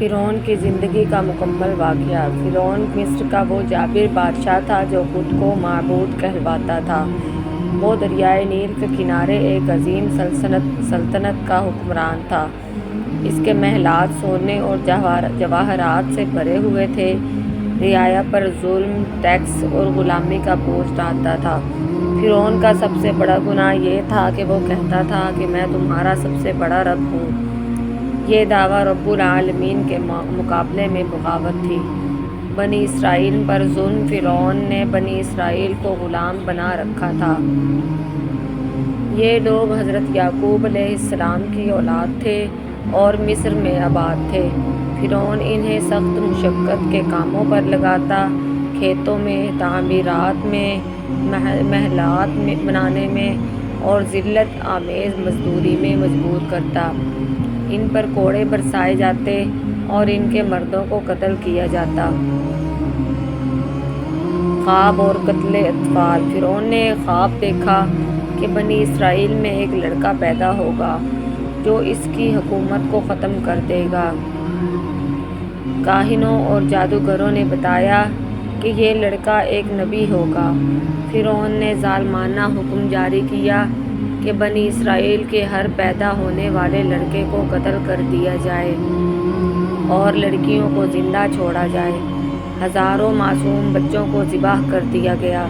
فرعون کی زندگی کا مکمل واقعہ۔ فرعون مصر کا وہ جابر بادشاہ تھا جو خود کو معبود کہلواتا تھا۔ وہ دریائے نیل کے کنارے ایک عظیم سلطنت کا حکمران تھا۔ اس کے محلات سونے اور جواہرات سے بھرے ہوئے تھے۔ رعایا پر ظلم، ٹیکس اور غلامی کا بوجھ ڈالتا تھا۔ فرعون کا سب سے بڑا گناہ یہ تھا کہ وہ کہتا تھا کہ میں تمہارا سب سے بڑا رب ہوں۔ یہ دعویٰ رب العالمین کے مقابلے میں بغاوت تھی۔ بنی اسرائیل پر ظلم۔ فرعون نے بنی اسرائیل کو غلام بنا رکھا تھا۔ یہ لوگ حضرت یعقوب علیہ السلام کی اولاد تھے اور مصر میں آباد تھے۔ فرعون انہیں سخت مشقت کے کاموں پر لگاتا، کھیتوں میں، تعمیرات میں، محلات بنانے میں اور ذلت آمیز مزدوری میں مجبور کرتا۔ ان پر کوڑے برسائے جاتے اور ان کے مردوں کو قتل کیا جاتا۔ خواب اور قتل اطفال۔ فرعون نے خواب دیکھا کہ بنی اسرائیل میں ایک لڑکا پیدا ہوگا جو اس کی حکومت کو ختم کر دے گا۔ کاہنوں اور جادوگروں نے بتایا کہ یہ لڑکا ایک نبی ہوگا۔ فرعون نے ظالمانہ حکم جاری کیا کہ بنی اسرائیل کے ہر پیدا ہونے والے لڑکے کو قتل کر دیا جائے اور لڑکیوں کو زندہ چھوڑا جائے۔ ہزاروں معصوم بچوں کو ذبح کر دیا گیا۔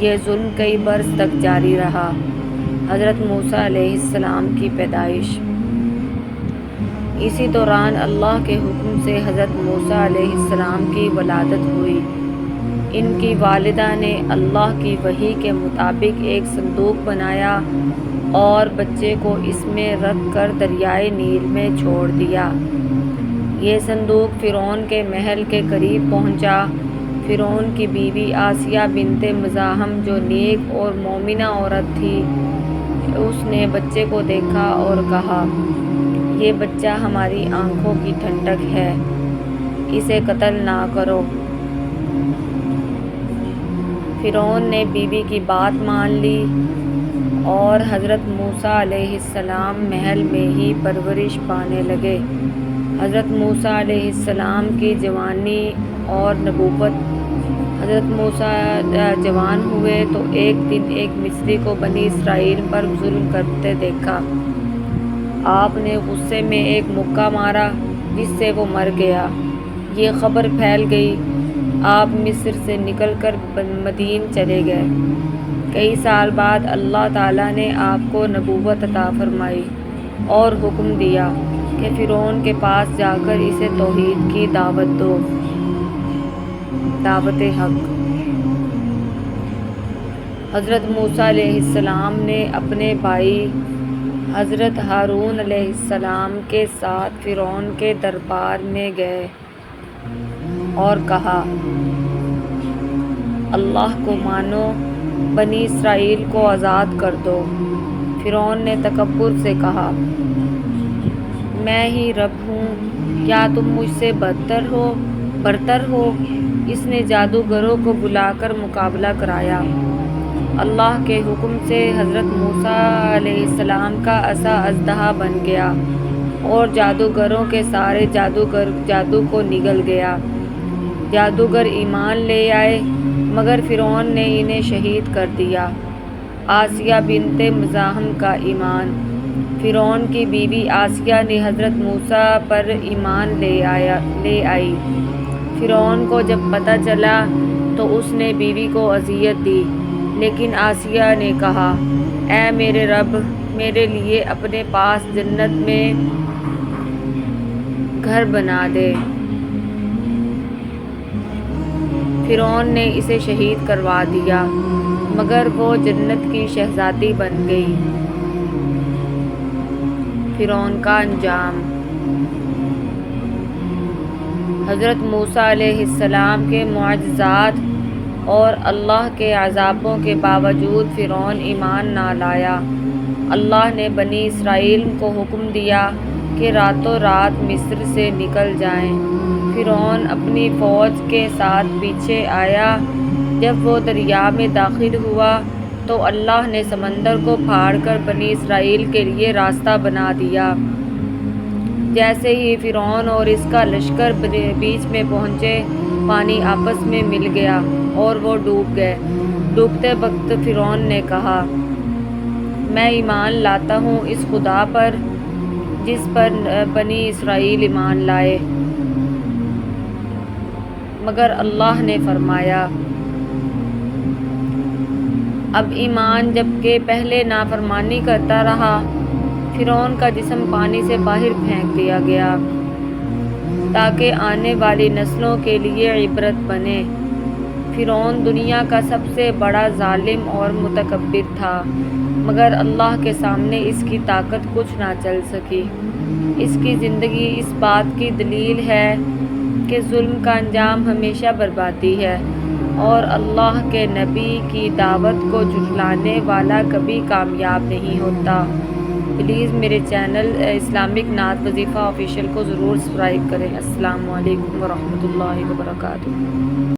یہ ظلم کئی برس تک جاری رہا۔ حضرت موسیٰ علیہ السلام کی پیدائش۔ اسی دوران اللہ کے حکم سے حضرت موسیٰ علیہ السلام کی ولادت ہوئی۔ ان کی والدہ نے اللہ کی وحی کے مطابق ایک صندوق بنایا اور بچے کو اس میں رکھ کر دریائے نیل میں چھوڑ دیا۔ یہ صندوق فرعون کے محل کے قریب پہنچا۔ فرعون کی بیوی آسیہ بنت مزاحم جو نیک اور مومنہ عورت تھی، اس نے بچے کو دیکھا اور کہا، یہ بچہ ہماری آنکھوں کی ٹھنڈک ہے، اسے قتل نہ کرو۔ فرعون نے بیوی کی بات مان لی اور حضرت موسیٰ علیہ السلام محل میں ہی پرورش پانے لگے۔ حضرت موسیٰ علیہ السلام کی جوانی اور نبوت۔ حضرت موسیٰ جوان ہوئے تو ایک دن ایک مصری کو بنی اسرائیل پر ظلم کرتے دیکھا۔ آپ نے غصے میں ایک مکہ مارا جس سے وہ مر گیا۔ یہ خبر پھیل گئی۔ آپ مصر سے نکل کر مدین چلے گئے۔ کئی سال بعد اللہ تعالیٰ نے آپ کو نبوت عطا فرمائی اور حکم دیا کہ فرعون کے پاس جا کر اسے توحید کی دعوت دو، دعوت حق۔ حضرت موسیٰ علیہ السلام نے اپنے بھائی حضرت ہارون علیہ السلام کے ساتھ فرعون کے دربار میں گئے اور کہا، اللہ کو مانو، بنی اسرائیل کو آزاد کر دو۔ فرعون نے تکبر سے کہا، میں ہی رب ہوں، کیا تم مجھ سے برتر ہو؟ اس نے جادوگروں کو بلا کر مقابلہ کرایا۔ اللہ کے حکم سے حضرت موسیٰ علیہ السلام کا عصا اژدہا بن گیا اور جادوگروں کے سارے جادو کو نگل گیا۔ جادوگر ایمان لے آئے مگر فرعون نے انہیں شہید کر دیا۔ آسیہ بنت مزاحم کا ایمان۔ فرعون کی بیوی آسیہ نے حضرت موسیٰ پر ایمان لے آئی۔ فرعون کو جب پتہ چلا تو اس نے بیوی کو اذیت دی، لیکن آسیہ نے کہا، اے میرے رب، میرے لیے اپنے پاس جنت میں گھر بنا دے۔ فرعون نے اسے شہید کروا دیا مگر وہ جنت کی شہزادی بن گئی۔ فرعون کا انجام۔ حضرت موسیٰ علیہ السلام کے معجزات اور اللہ کے عذابوں کے باوجود فرعون ایمان نہ لایا۔ اللہ نے بنی اسرائیل کو حکم دیا کہ راتوں رات مصر سے نکل جائیں۔ فرعون اپنی فوج کے ساتھ پیچھے آیا۔ جب وہ دریا میں داخل ہوا تو اللہ نے سمندر کو پھاڑ کر بنی اسرائیل کے لیے راستہ بنا دیا۔ جیسے ہی فرعون اور اس کا لشکر بیچ میں پہنچے، پانی آپس میں مل گیا اور وہ ڈوب گئے۔ ڈوبتے وقت فرعون نے کہا، میں ایمان لاتا ہوں اس خدا پر جس پر بنی اسرائیل ایمان لائے، مگر اللہ نے فرمایا، اب ایمان، جبکہ پہلے نافرمانی کرتا رہا۔ فرعون کا جسم پانی سے باہر پھینک دیا گیا تاکہ آنے والی نسلوں کے لیے عبرت بنے۔ فرعون دنیا کا سب سے بڑا ظالم اور متکبر تھا، مگر اللہ کے سامنے اس کی طاقت کچھ نہ چل سکی۔ اس کی زندگی اس بات کی دلیل ہے کہ ظلم کا انجام ہمیشہ بربادی ہے، اور اللہ کے نبی کی دعوت کو جھٹلانے والا کبھی کامیاب نہیں ہوتا۔ پلیز میرے چینل اسلامک نعت وظیفہ آفیشیل کو ضرور سبسکرائب کریں۔ السلام علیکم ورحمۃ اللہ وبرکاتہ۔